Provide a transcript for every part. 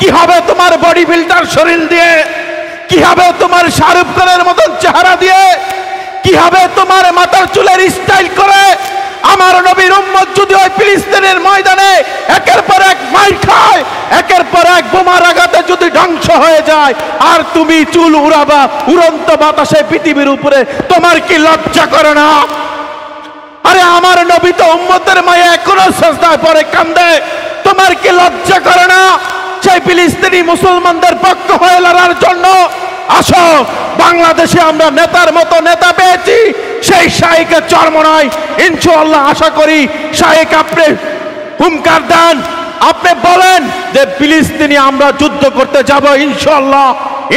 কি হবে তোমার বডি বিল্ডার শরীর দিয়ে, কি হবে তোমার শাহরুখ খানের মতন চেহারা দিয়ে, কি হবে তোমার মাথার চুলের স্টাইল করে? আমার নবীর উম্মত যদি ওই ফিলিস্তিনের ময়দানে একের পর এক মার খায়, একের পর এক বোমার আঘাতে যদি ধ্বংস হয়ে যায়, আর তুমি চুল উড়াবা উড়ন্ত বাতাসে পৃথিবীর উপরে, তোমার কি লজ্জা করে না? আরে আমার নবী তো উম্মতের মায়ে এখনো সাজদায় পড়ে কান্দে, তোমার কি লজ্জা করে না? সেই ফিলিস্তিনি মুসলমানদের পক্ষ হয়ে লড়ার জন্য আসো। বাংলাদেশে আমরা নেতার মতো নেতা পেয়েছি, সেই শাহীকে চরমনায় ইনশাআল্লাহ আশা করি শাহীক আপনি হুঙ্কার দেন, আপনি বলেন যে ফিলিস্তিনি আমরা যুদ্ধ করতে যাব ইনশাআল্লাহ।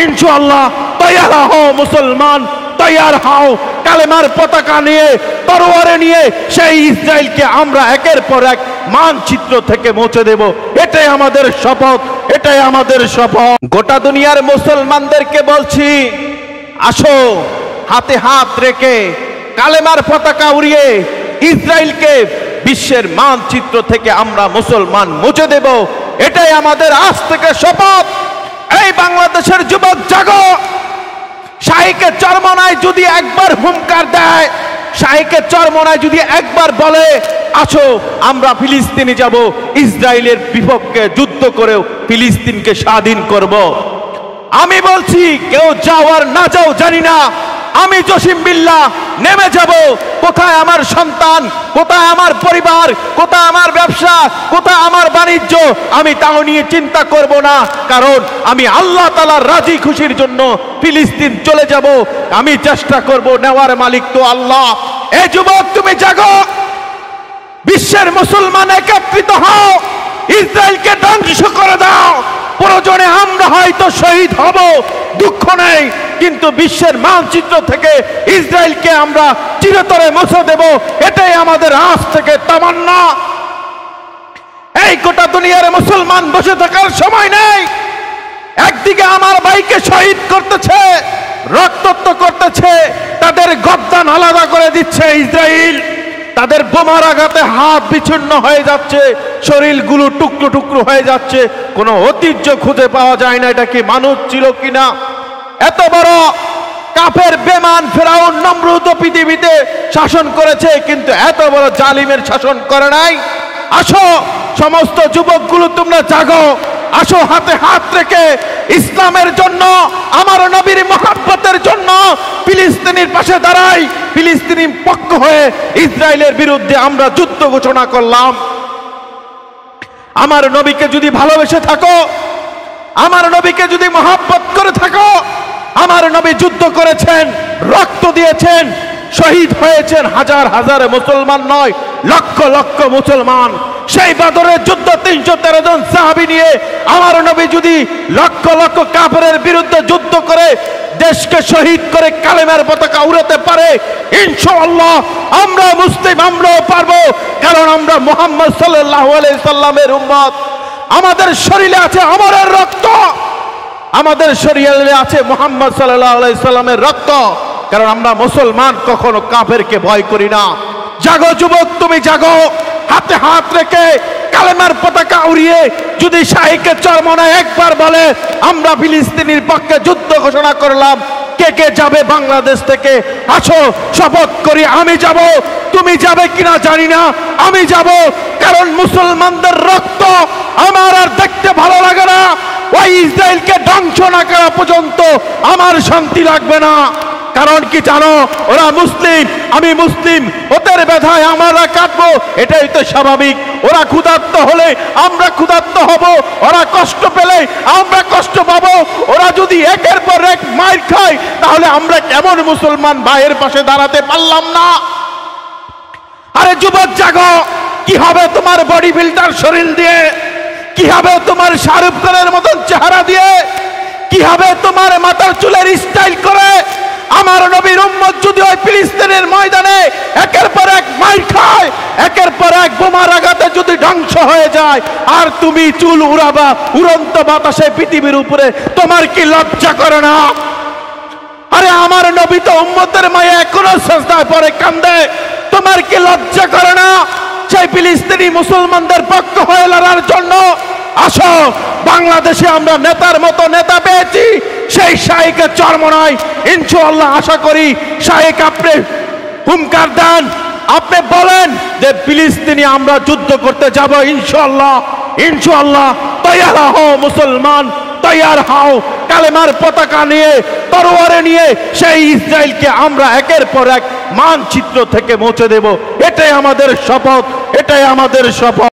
ইনশাআল্লাহ তৈয়ার হও মুসলমান, তৈয়ার হও। কালেমার পতাকা নিয়ে, তরোয়ারে নিয়ে সেই ইসরায়েলকে আমরা একের পর এক মানচিত্র থেকে মুছে দেব। এটাই আমাদের শপথ, এটাই আমাদের শপথ। গোটা দুনিয়ার মুসলমানদেরকে বলছি, আসো হাতে হাত রেখে কালেমার পতাকা উড়িয়ে ইসরায়েলকে বিশ্বের মানচিত্র থেকে আমরা মুসলমান মুছে দেব। এটাই আমাদের আজ থেকে শপথ। এই বাংলাদেশের যুবক জাগো। শাহীকে চরমনায় যদি একবার হুঙ্কার দেয়, শাহীকে চরমনায় যদি একবার বলে আসো আমরা ফিলিস্তিনে যাব, ইসরায়েলের বিপক্ষে যুদ্ধ করেও ফিলিস্তিনকে স্বাধীন করব, আমি বলছি কেউ যাও আর না যাও জানি না, আমি জসিম বিল্লাহ নেমে যাব। কোথায় আমার সন্তান, কোথায় আমার পরিবার, কোথায় আমার ব্যবসা, কোথায় আমার বাণিজ্য, আমি তাও নিয়ে চিন্তা করব না, কারণ আমি আল্লাহ তাআলার রাজি খুশির জন্য ফিলিস্তিন চলে যাব। আমি চেষ্টা করব, নেওয়ার মালিক তো আল্লাহ। এই যুবক তুমি জাগো, বিশ্বের মুসলমান একত্রিত হও, ইসরায়েলকে ধ্বংস করে দাও। প্রয়োজনে আমরা হয়তো শহীদ হব, দুঃখ নেই, কিন্তু বিশ্বের মানচিত্র থেকে ইসরায়েলকে আমরা চিরতরে মুছে দেব। এটাই আমাদের আজ থেকে তামান্না। এই গোটা দুনিয়ার মুসলমান বসে থাকার সময় নেই। একদিকে আমার ভাইকে শহীদ করতেছে, রক্তাক্ত করতেছে, তাদের গর্দান আলাদা করে দিচ্ছে ইসরায়েল, তাদের বোমার আঘাতে হাত বিচ্ছিন্ন হয়ে যাচ্ছে, শরীরগুলো টুকরো টুকরো হয়ে যাচ্ছে, কোনো ঐতিহ্য খুঁজে পাওয়া যায় না। এটা কি মানুষ ছিল কিনা? এত বড় কাফের বেমান ফেরাউন নমরুদ পৃথিবীতে শাসন করেছে, কিন্তু এত বড় জালিমের শাসন করে নাই। আসো সমস্ত যুবকগুলো তোমরা জাগো, আসো হাতে হাত রেখে ইসলামের জন্য, আমার নবীর মহব্বতের জন্য ফিলিস্তিনের পাশে দাঁড়াই। ফিলিস্তিনির পক্ষ হয়ে ইসরায়েলের বিরুদ্ধে আমরা যুদ্ধ ঘোষণা করলাম। আমার নবীকে যদি ভালোবেসে থাকো, আমার নবীকে যদি মহব্বত করে থাকো, আমার নবী যুদ্ধ করেছেন, রক্ত দিয়েছেন, শহীদ হয়েছেন হাজার হাজার মুসলমান নয়, লক্ষ লক্ষ মুসলমান। সেই বদরের যুদ্ধ 313 জন সাহাবী নিয়ে আমার নবী যদি লক্ষ লক্ষ কাফেরের বিরুদ্ধে যুদ্ধ করে দেশকে শহীদ করে কালেমার পতাকা উড়াতে পারে, ইনশাআল্লাহ আমরা মুসলিম, আমরাও পারবো, কারণ আমরা মুহাম্মদ সাল্লাল্লাহু আলাইহি সাল্লামের উম্মত। আমাদের শরীরে আছে আমরের রক্ত, আমাদের শরীরে আছে মুহাম্মদ সাল্লাল্লাহু আলাইহি সাল্লামের রক্ত, কারণ আমরা মুসলমান, কখনো কাফেরকে ভয় করি না। জাগো যুবক, তুমি জাগো, হাতে হাত রেখে কালেমার পতাকা উড়িয়ে যদি শাহীকে চরমনায় একবার বলে আমরা ফিলিস্তিনের পক্ষে যুদ্ধ ঘোষণা করলাম, কে কে যাবে বাংলাদেশ থেকে? আসো শপথ করি, আমি যাব। তুমি যাবে কিনা জানি না, আমি যাব, কারণ মুসলমানদের রক্ত আমার আর দেখতে ভালো লাগে না। ওই ইসরায়েলকে ধ্বংস না করা পর্যন্ত আমার শান্তি লাগবে না। কারণ কি জানো, ওরা মুসলিম, আমি মুসলিম, ওদের ব্যথায় আমরা কাটবো, এটাই তো স্বাভাবিক। ওরা ক্ষুধার্ত হলে আমরা ক্ষুধার্ত হব, ওরা কষ্ট পেলে আমরা কষ্ট পাবো। ওরা যদি একের পর এক মার খায়, তাহলে আমরা কেমন মুসলমান ভাইয়ের পাশে দাঁড়াতে পারলাম না? আরে যুবক জাগো, কি হবে তোমার বডি বিল্ডার শরীর দিয়ে, কি হবে তোমার শাহরুখ খানের মতন চেহারা দিয়ে, কি হবে তোমার মাথার চুলের স্টাইল করে? আমার নবীর উম্মত যদি ওই ফিলিস্তিনের ময়দানে একের পর এক মার খায়, একের পর এক বোমার আঘাতে যদি ধ্বংস হয়ে যায়, আর তুমি চুল উড়াবা উড়ন্ত বাতাসে পৃথিবীর উপরে, তোমার কি লজ্জা করে না? আরে আমার নবী তো উম্মতের মায়ে এখনো সাজদায় পড়ে কান্দে, তোমার কি লজ্জা করে না? সেই ফিলিস্তিনি মুসলমানদের পক্ষ হয়ে লড়ার জন্য আসো, বাংলাদেশে আমরা নেতার মতো নেতা পেয়েছি, সেই শাহেকের চরমনায় ইনশাআল্লাহ আশা করি শাহেক আপনি হুঙ্কার দেন, আপনি বলেন যে ফিলিস্তিনি আমরা যুদ্ধ করতে যাব ইনশাআল্লাহ। ইনশাআল্লাহ তৈয়ার হও মুসলমান, তৈয়ার হও, কালেমার পতাকা নিয়ে, তরোয়ারে নিয়ে সেই ইসরায়েলকে আমরা একের পর এক মানচিত্র থেকে মুছে দেব। এটাই আমাদের শপথ, এটাই আমাদের শপথ।